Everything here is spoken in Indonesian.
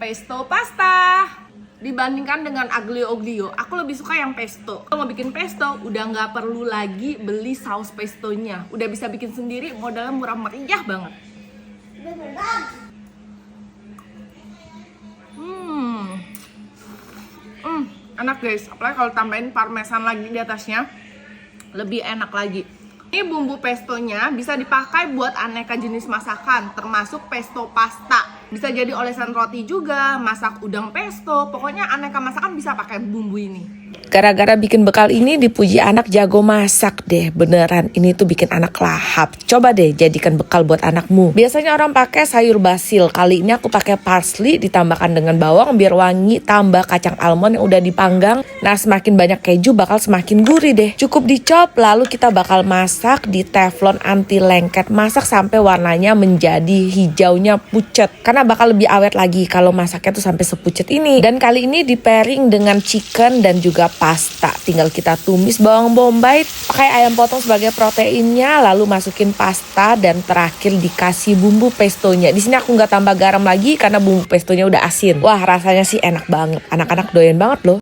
Pesto pasta. Dibandingkan dengan aglio oglio, aku lebih suka yang pesto. Kalau mau bikin pesto, udah nggak perlu lagi beli saus pestonya. Udah bisa bikin sendiri, modalnya murah meriah banget. Enak guys, apalagi kalau tambahin parmesan lagi di atasnya, lebih enak lagi. Ini bumbu pestonya bisa dipakai buat aneka jenis masakan, termasuk pesto pasta. Bisa jadi olesan roti juga, masak udang pesto, pokoknya aneka masakan bisa pakai bumbu ini. Gara-gara bikin bekal ini dipuji anak jago masak deh. Beneran, ini tuh bikin anak lahap. Coba deh jadikan bekal buat anakmu. Biasanya orang pakai sayur basil. Kali ini aku pakai parsley ditambahkan dengan bawang biar wangi, tambah kacang almond yang udah dipanggang. Nah, semakin banyak keju bakal semakin gurih deh. Cukup dicop, lalu kita bakal masak di teflon anti lengket. Masak sampai warnanya menjadi hijaunya pucet. Karena bakal lebih awet lagi kalau masaknya tuh sampai sepucet ini. Dan kali ini di pairing dengan chicken dan juga pasta. Tinggal kita tumis bawang bombay, pakai ayam potong sebagai proteinnya, lalu masukin pasta dan terakhir dikasih bumbu pestonya. Di sini aku nggak tambah garam lagi karena bumbu pestonya udah asin. Wah, rasanya sih enak banget. Anak-anak doyan banget loh.